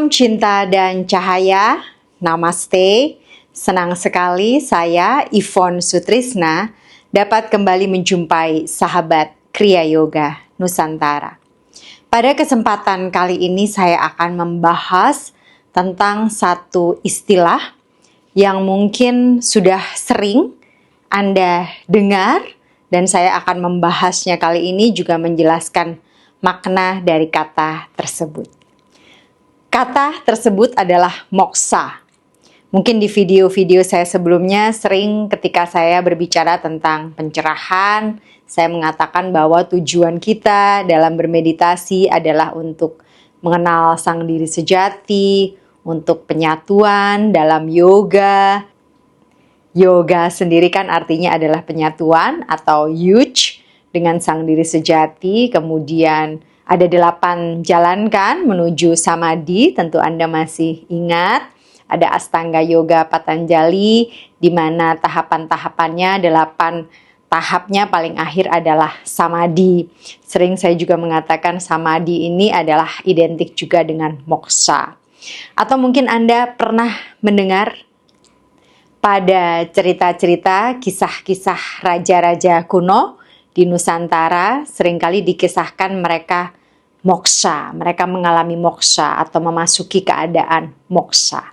Salam cinta dan cahaya, namaste. Senang sekali saya, Yvonne Sutrisna, dapat kembali menjumpai sahabat Kriya Yoga Nusantara. Pada kesempatan kali ini saya akan membahas tentang satu istilah yang mungkin sudah sering Anda dengar, dan saya akan membahasnya kali ini juga menjelaskan makna dari kata tersebut. Kata tersebut adalah moksa. Mungkin di video-video saya sebelumnya sering ketika saya berbicara tentang pencerahan, saya mengatakan bahwa tujuan kita dalam bermeditasi adalah untuk mengenal sang diri sejati, untuk penyatuan dalam yoga. Yoga sendiri kan artinya adalah penyatuan atau yuj dengan sang diri sejati. Kemudian ada 8 jalan kan menuju samadhi, tentu Anda masih ingat. Ada Astanga Yoga Patanjali, di mana tahapan-tahapannya 8 tahapnya paling akhir adalah samadhi. Sering saya juga mengatakan samadhi ini adalah identik juga dengan moksa. Atau mungkin Anda pernah mendengar pada cerita-cerita, kisah-kisah raja-raja kuno di Nusantara, seringkali dikisahkan mereka moksa, mereka mengalami moksa atau memasuki keadaan moksa.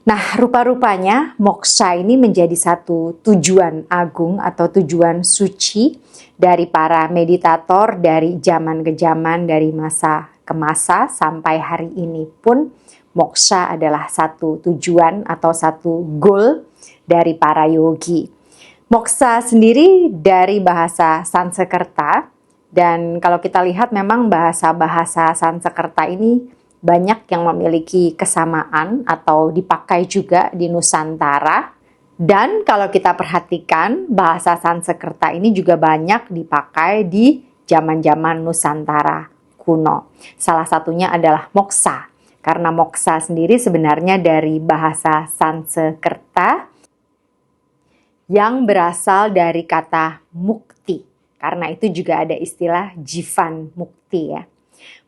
Nah, rupa-rupanya moksa ini menjadi satu tujuan agung atau tujuan suci dari para meditator dari zaman ke zaman, dari masa ke masa sampai hari ini pun moksa adalah satu tujuan atau satu goal dari para yogi. Moksa sendiri dari bahasa Sanskerta, dan kalau kita lihat memang bahasa-bahasa Sanskerta ini banyak yang memiliki kesamaan atau dipakai juga di Nusantara. Dan kalau kita perhatikan bahasa Sanskerta ini juga banyak dipakai di zaman-zaman Nusantara kuno. Salah satunya adalah moksa. Karena moksa sendiri sebenarnya dari bahasa Sanskerta yang berasal dari kata mukti. Karena itu juga ada istilah jivan mukti ya.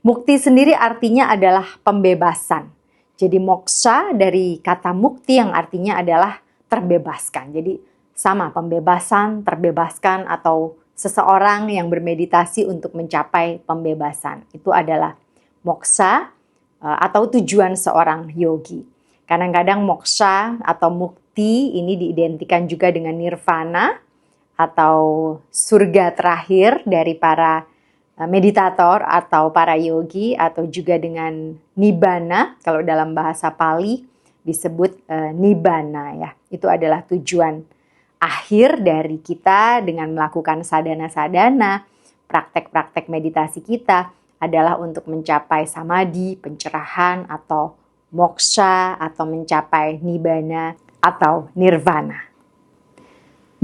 Mukti sendiri artinya adalah pembebasan. Jadi moksa dari kata mukti yang artinya adalah terbebaskan. Jadi sama pembebasan, terbebaskan atau seseorang yang bermeditasi untuk mencapai pembebasan. Itu adalah moksa atau tujuan seorang yogi. Kadang-kadang moksa atau mukti ini diidentikan juga dengan nirvana atau surga terakhir dari para meditator atau para yogi, atau juga dengan nibbana, kalau dalam bahasa Pali disebut nibbana ya. Itu adalah tujuan akhir dari kita dengan melakukan sadhana-sadhana, praktek-praktek meditasi kita adalah untuk mencapai samadhi, pencerahan atau moksha atau mencapai nibbana atau nirvana.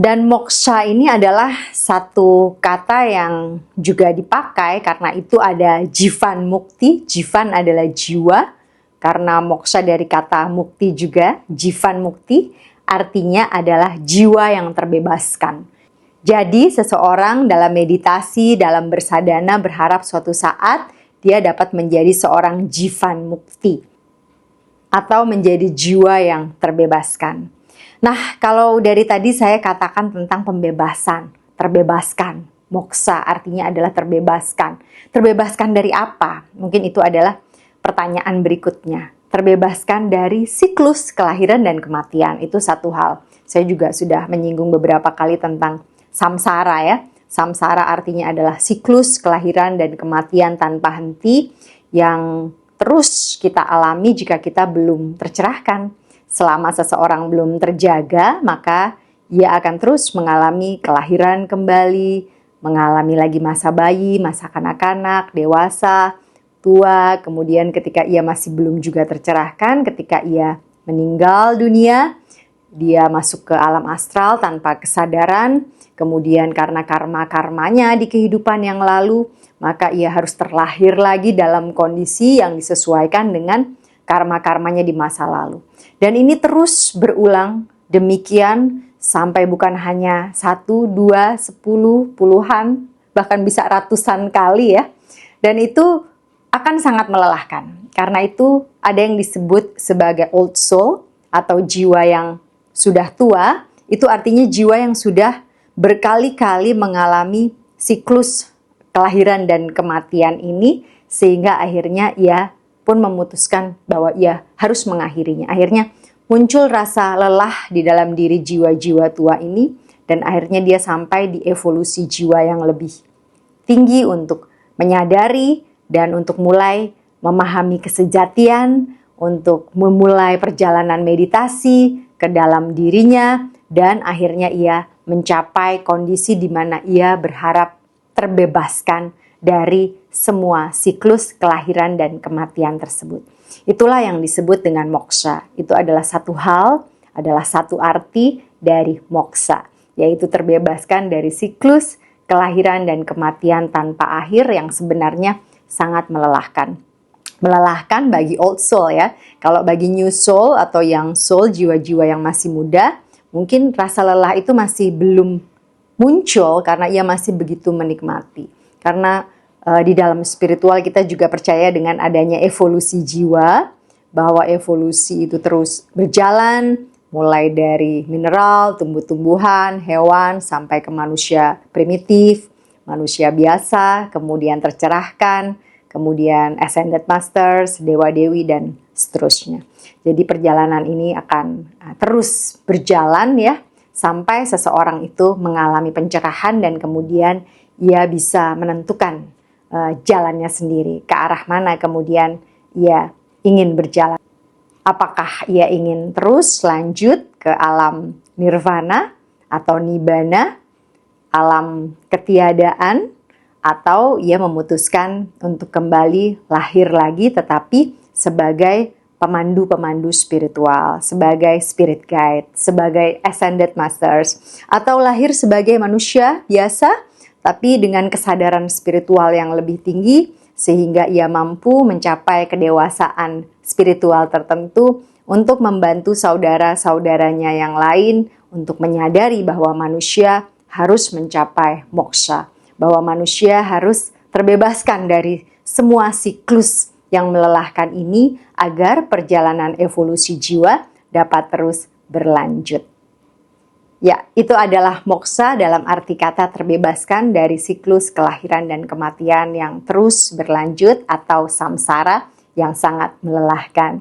Dan moksha ini adalah satu kata yang juga dipakai karena itu ada jivan mukti. Jivan adalah jiwa, karena moksha dari kata mukti juga, jivan mukti artinya adalah jiwa yang terbebaskan. Jadi seseorang dalam meditasi, dalam bersadana berharap suatu saat dia dapat menjadi seorang jivan mukti atau menjadi jiwa yang terbebaskan. Nah, kalau dari tadi saya katakan tentang pembebasan, terbebaskan. Moksa artinya adalah terbebaskan. Terbebaskan dari apa? Mungkin itu adalah pertanyaan berikutnya. Terbebaskan dari siklus kelahiran dan kematian. Itu satu hal. Saya juga sudah menyinggung beberapa kali tentang samsara ya. Samsara artinya adalah siklus kelahiran dan kematian tanpa henti yang terus kita alami jika kita belum tercerahkan. Selama seseorang belum terjaga, maka ia akan terus mengalami kelahiran kembali, mengalami lagi masa bayi, masa kanak-kanak, dewasa, tua, kemudian ketika ia masih belum juga tercerahkan, ketika ia meninggal dunia, dia masuk ke alam astral tanpa kesadaran, kemudian karena karma-karmanya di kehidupan yang lalu, maka ia harus terlahir lagi dalam kondisi yang disesuaikan dengan karma-karmanya di masa lalu. Dan ini terus berulang demikian sampai bukan hanya 1, 2, 10, puluhan, bahkan bisa ratusan kali ya. Dan itu akan sangat melelahkan. Karena itu ada yang disebut sebagai old soul atau jiwa yang sudah tua. Itu artinya jiwa yang sudah berkali-kali mengalami siklus kelahiran dan kematian ini, sehingga akhirnya ia pun memutuskan bahwa ia harus mengakhirinya. Akhirnya muncul rasa lelah di dalam diri jiwa-jiwa tua ini, dan akhirnya dia sampai di evolusi jiwa yang lebih tinggi untuk menyadari dan untuk mulai memahami kesejatian, untuk memulai perjalanan meditasi ke dalam dirinya, dan akhirnya ia mencapai kondisi di mana ia berharap terbebaskan dari semua siklus kelahiran dan kematian tersebut. Itulah yang disebut dengan moksha. Itu adalah satu hal, adalah satu arti dari moksha, yaitu terbebaskan dari siklus kelahiran dan kematian tanpa akhir yang sebenarnya sangat melelahkan. Melelahkan bagi old soul ya. Kalau bagi new soul atau young soul, jiwa-jiwa yang masih muda, mungkin rasa lelah itu masih belum muncul karena ia masih begitu menikmati. Karena di dalam spiritual kita juga percaya dengan adanya evolusi jiwa, bahwa evolusi itu terus berjalan, mulai dari mineral, tumbuh-tumbuhan, hewan, sampai ke manusia primitif, manusia biasa, kemudian tercerahkan, kemudian ascended masters, dewa-dewi, dan seterusnya. Jadi perjalanan ini akan terus berjalan ya, sampai seseorang itu mengalami pencerahan dan kemudian ia bisa menentukan jalannya sendiri, ke arah mana kemudian ia ingin berjalan. Apakah ia ingin terus lanjut ke alam nirvana atau nibbana, alam ketiadaan, atau ia memutuskan untuk kembali lahir lagi tetapi sebagai pemandu-pemandu spiritual, sebagai spirit guide, sebagai ascended masters, atau lahir sebagai manusia biasa tapi dengan kesadaran spiritual yang lebih tinggi sehingga ia mampu mencapai kedewasaan spiritual tertentu untuk membantu saudara-saudaranya yang lain untuk menyadari bahwa manusia harus mencapai moksha, bahwa manusia harus terbebaskan dari semua siklus yang melelahkan ini agar perjalanan evolusi jiwa dapat terus berlanjut. Ya, itu adalah moksha dalam arti kata terbebaskan dari siklus kelahiran dan kematian yang terus berlanjut atau samsara yang sangat melelahkan.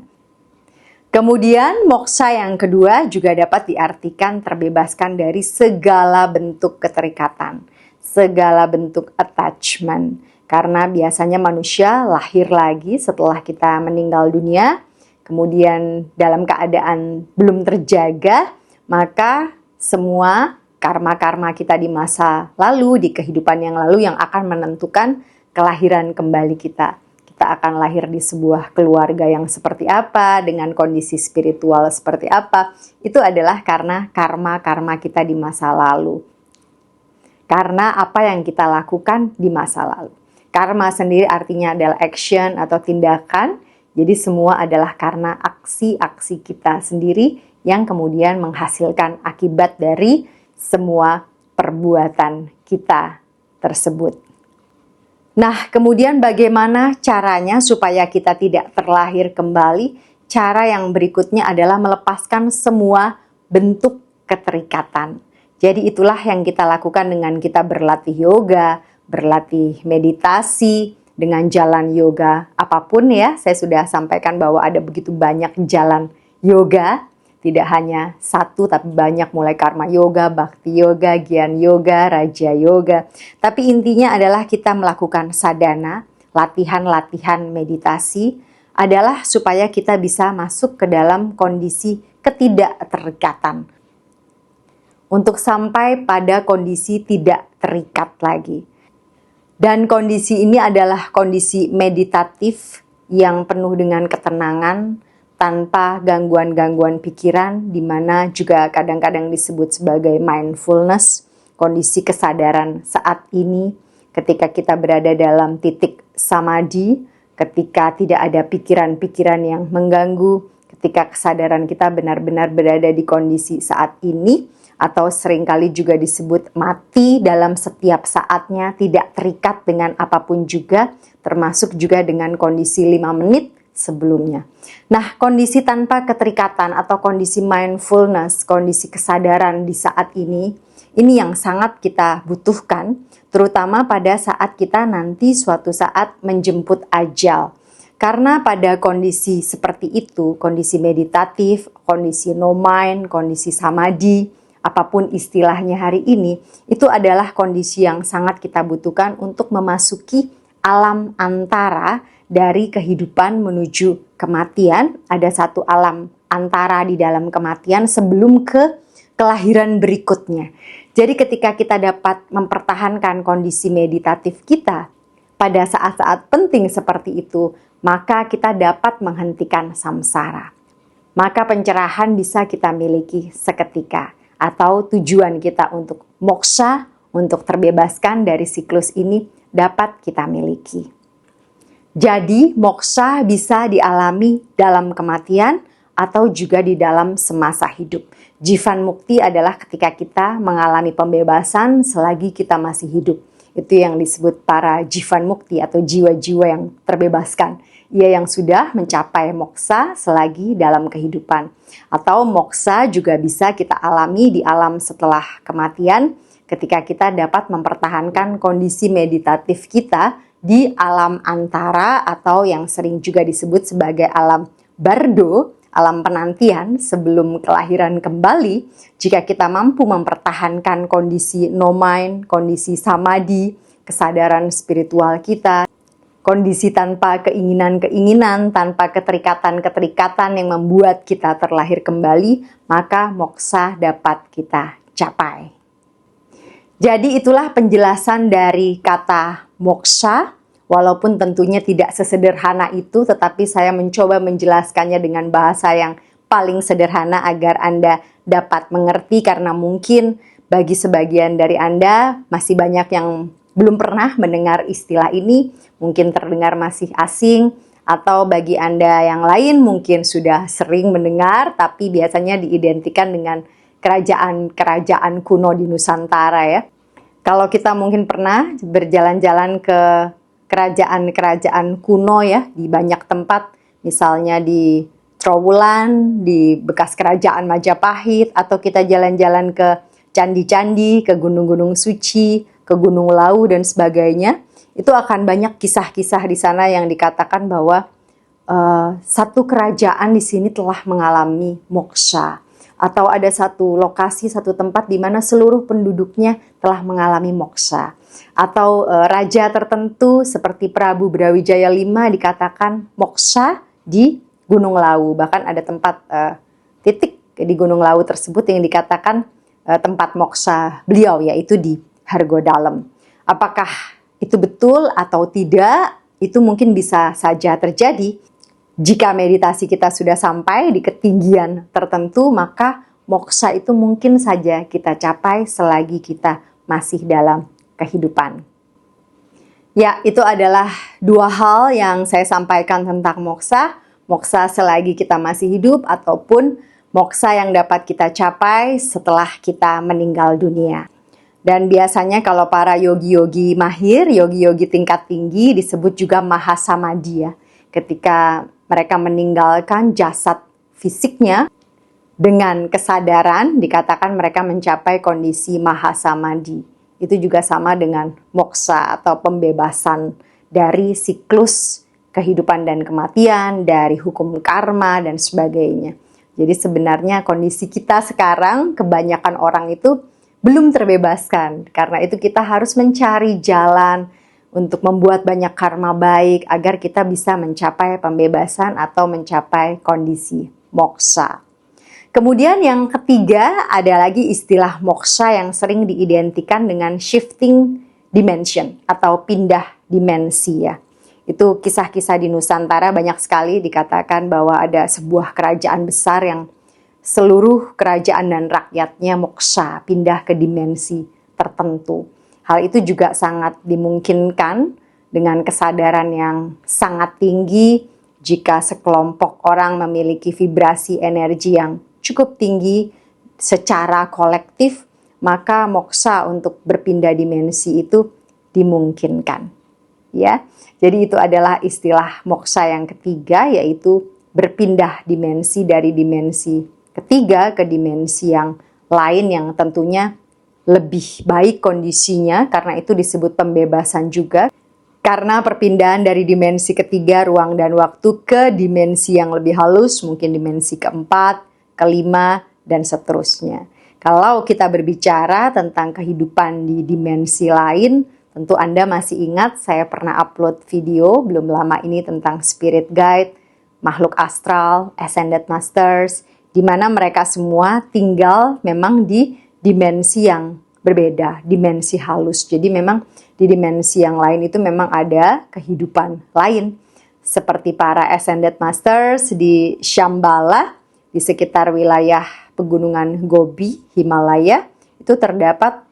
Kemudian moksha yang kedua juga dapat diartikan terbebaskan dari segala bentuk keterikatan, segala bentuk attachment. Karena biasanya manusia lahir lagi setelah kita meninggal dunia, kemudian dalam keadaan belum terjaga, maka semua karma-karma kita di masa lalu, di kehidupan yang lalu yang akan menentukan kelahiran kembali kita. Kita akan lahir di sebuah keluarga yang seperti apa, dengan kondisi spiritual seperti apa, itu adalah karena karma-karma kita di masa lalu. Karena apa yang kita lakukan di masa lalu. Karma sendiri artinya adalah action atau tindakan, jadi semua adalah karena aksi-aksi kita sendiri yang kemudian menghasilkan akibat dari semua perbuatan kita tersebut. Nah, kemudian bagaimana caranya supaya kita tidak terlahir kembali? Cara yang berikutnya adalah melepaskan semua bentuk keterikatan. Jadi itulah yang kita lakukan dengan kita berlatih yoga, berlatih meditasi, dengan jalan yoga apapun ya. Saya sudah sampaikan bahwa ada begitu banyak jalan yoga, tidak hanya satu tapi banyak, mulai karma yoga, bhakti yoga, gyan yoga, raja yoga. Tapi intinya adalah kita melakukan sadhana, latihan-latihan meditasi adalah supaya kita bisa masuk ke dalam kondisi ketidakterikatan. Untuk sampai pada kondisi tidak terikat lagi. Dan kondisi ini adalah kondisi meditatif yang penuh dengan ketenangan, tanpa gangguan-gangguan pikiran, di mana juga kadang-kadang disebut sebagai mindfulness, kondisi kesadaran saat ini, ketika kita berada dalam titik samadhi, ketika tidak ada pikiran-pikiran yang mengganggu, ketika kesadaran kita benar-benar berada di kondisi saat ini, atau seringkali juga disebut mati dalam setiap saatnya, tidak terikat dengan apapun juga, termasuk juga dengan kondisi 5 menit sebelumnya. Nah, kondisi tanpa keterikatan atau kondisi mindfulness, kondisi kesadaran di saat ini yang sangat kita butuhkan, terutama pada saat kita nanti suatu saat menjemput ajal. Karena pada kondisi seperti itu, kondisi meditatif, kondisi no mind, kondisi samadhi, apapun istilahnya hari ini, itu adalah kondisi yang sangat kita butuhkan untuk memasuki alam antara dari kehidupan menuju kematian. Ada satu alam antara di dalam kematian sebelum ke kelahiran berikutnya. Jadi ketika kita dapat mempertahankan kondisi meditatif kita pada saat-saat penting seperti itu, maka kita dapat menghentikan samsara. Maka pencerahan bisa kita miliki seketika, atau tujuan kita untuk moksha, untuk terbebaskan dari siklus ini dapat kita miliki. Jadi moksha bisa dialami dalam kematian atau juga di dalam semasa hidup. Jivan mukti adalah ketika kita mengalami pembebasan selagi kita masih hidup. Itu yang disebut para jivan mukti atau jiwa-jiwa yang terbebaskan. Ia yang sudah mencapai moksha selagi dalam kehidupan. Atau moksha juga bisa kita alami di alam setelah kematian ketika kita dapat mempertahankan kondisi meditatif kita di alam antara atau yang sering juga disebut sebagai alam bardo, alam penantian sebelum kelahiran kembali. Jika kita mampu mempertahankan kondisi no mind, kondisi samadhi, kesadaran spiritual kita, kondisi tanpa keinginan-keinginan, tanpa keterikatan-keterikatan yang membuat kita terlahir kembali, maka moksha dapat kita capai. Jadi itulah penjelasan dari kata moksha, walaupun tentunya tidak sesederhana itu, tetapi saya mencoba menjelaskannya dengan bahasa yang paling sederhana agar Anda dapat mengerti, karena mungkin bagi sebagian dari Anda masih banyak yang belum pernah mendengar istilah ini, mungkin terdengar masih asing, atau bagi Anda yang lain mungkin sudah sering mendengar, tapi biasanya diidentikan dengan kerajaan-kerajaan kuno di Nusantara ya. Kalau kita mungkin pernah berjalan-jalan ke kerajaan-kerajaan kuno ya, di banyak tempat, misalnya di Trowulan, di bekas kerajaan Majapahit, atau kita jalan-jalan ke candi-candi, ke gunung-gunung suci, ke Gunung Lawu dan sebagainya, itu akan banyak kisah-kisah di sana yang dikatakan bahwa satu kerajaan di sini telah mengalami moksha, atau ada satu lokasi, satu tempat di mana seluruh penduduknya telah mengalami moksha, atau raja tertentu seperti Prabu Brawijaya V dikatakan moksha di Gunung Lawu. Bahkan ada tempat titik di Gunung Lawu tersebut yang dikatakan tempat moksha beliau, yaitu di Hargodalem. Apakah itu betul atau tidak? Itu mungkin bisa saja terjadi. Jika meditasi kita sudah sampai di ketinggian tertentu, maka moksha itu mungkin saja kita capai selagi kita masih dalam kehidupan. Ya, itu adalah dua hal yang saya sampaikan tentang moksha. Moksha selagi kita masih hidup, ataupun moksha yang dapat kita capai setelah kita meninggal dunia. Dan biasanya kalau para yogi-yogi mahir, yogi-yogi tingkat tinggi disebut juga mahasamadhi ya. Ketika mereka meninggalkan jasad fisiknya dengan kesadaran, dikatakan mereka mencapai kondisi mahasamadhi. Itu juga sama dengan moksha atau pembebasan dari siklus kehidupan dan kematian, dari hukum karma dan sebagainya. Jadi sebenarnya kondisi kita sekarang, kebanyakan orang itu belum terbebaskan. Karena itu kita harus mencari jalan untuk membuat banyak karma baik agar kita bisa mencapai pembebasan atau mencapai kondisi moksha. Kemudian yang ketiga ada lagi istilah moksha yang sering diidentikan dengan shifting dimension atau pindah dimensi ya. Itu kisah-kisah di Nusantara banyak sekali dikatakan bahwa ada sebuah kerajaan besar yang seluruh kerajaan dan rakyatnya moksha, pindah ke dimensi tertentu. Hal itu juga sangat dimungkinkan dengan kesadaran yang sangat tinggi jika sekelompok orang memiliki vibrasi energi yang cukup tinggi secara kolektif, maka moksa untuk berpindah dimensi itu dimungkinkan. Ya, jadi itu adalah istilah moksa yang ketiga, yaitu berpindah dimensi dari dimensi ketiga ke dimensi yang lain yang tentunya lebih baik kondisinya, karena itu disebut pembebasan juga. Karena perpindahan dari dimensi ketiga, ruang dan waktu, ke dimensi yang lebih halus, mungkin dimensi keempat, kelima, dan seterusnya. Kalau kita berbicara tentang kehidupan di dimensi lain, tentu Anda masih ingat saya pernah upload video belum lama ini tentang spirit guide, makhluk astral, ascended masters, di mana mereka semua tinggal memang di dimensi yang berbeda, dimensi halus. Jadi memang di dimensi yang lain itu memang ada kehidupan lain. Seperti para ascended masters di Shambhala, di sekitar wilayah pegunungan Gobi, Himalaya, itu terdapat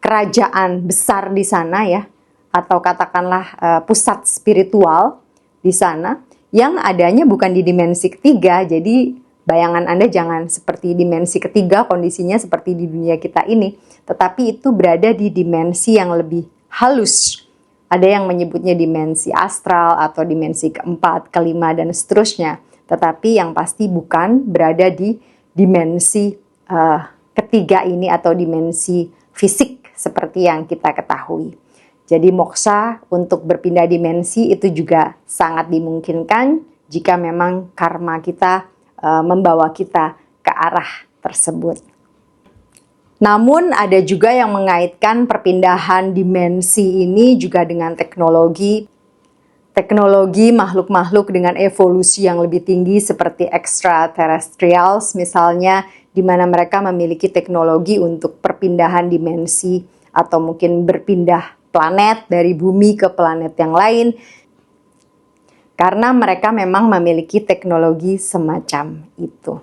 kerajaan besar di sana ya, atau katakanlah pusat spiritual di sana, yang adanya bukan di dimensi ketiga. Jadi bayangan Anda jangan seperti dimensi ketiga kondisinya seperti di dunia kita ini, tetapi itu berada di dimensi yang lebih halus. Ada yang menyebutnya dimensi astral atau dimensi keempat, kelima, dan seterusnya. Tetapi yang pasti bukan berada di dimensi ketiga ini atau dimensi fisik seperti yang kita ketahui. Jadi moksa untuk berpindah dimensi itu juga sangat dimungkinkan jika memang karma kita membawa kita ke arah tersebut. Namun ada juga yang mengaitkan perpindahan dimensi ini juga dengan teknologi makhluk-makhluk dengan evolusi yang lebih tinggi seperti extraterrestrials misalnya, di mana mereka memiliki teknologi untuk perpindahan dimensi atau mungkin berpindah planet dari bumi ke planet yang lain, karena mereka memang memiliki teknologi semacam itu.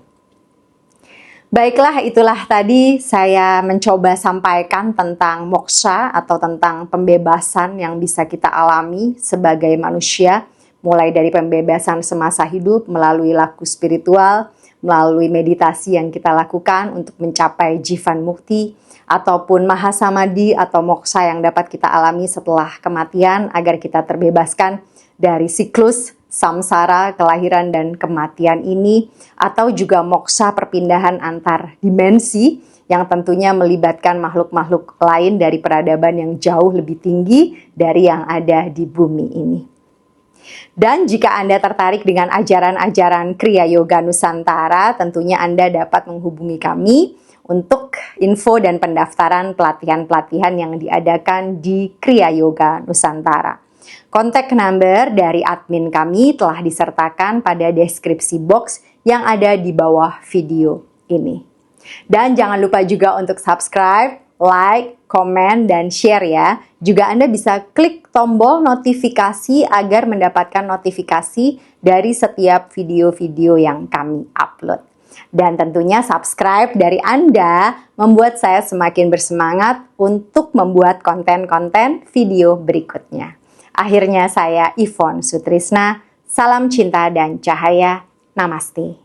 Baiklah, itulah tadi saya mencoba sampaikan tentang moksa atau tentang pembebasan yang bisa kita alami sebagai manusia, mulai dari pembebasan semasa hidup melalui laku spiritual, melalui meditasi yang kita lakukan untuk mencapai jivan mukti, ataupun mahasamadhi atau moksa yang dapat kita alami setelah kematian agar kita terbebaskan dari siklus samsara, kelahiran dan kematian ini, atau juga moksa perpindahan antar dimensi yang tentunya melibatkan makhluk-makhluk lain dari peradaban yang jauh lebih tinggi dari yang ada di bumi ini. Dan jika Anda tertarik dengan ajaran-ajaran Kriya Yoga Nusantara, tentunya Anda dapat menghubungi kami untuk info dan pendaftaran pelatihan-pelatihan yang diadakan di Kriya Yoga Nusantara. Kontak number dari admin kami telah disertakan pada deskripsi box yang ada di bawah video ini. Dan jangan lupa juga untuk subscribe, like, komen, dan share ya. Juga Anda bisa klik tombol notifikasi agar mendapatkan notifikasi dari setiap video-video yang kami upload. Dan tentunya subscribe dari Anda membuat saya semakin bersemangat untuk membuat konten-konten video berikutnya. Akhirnya saya Yvonne Sutrisna, salam cinta dan cahaya, namaste.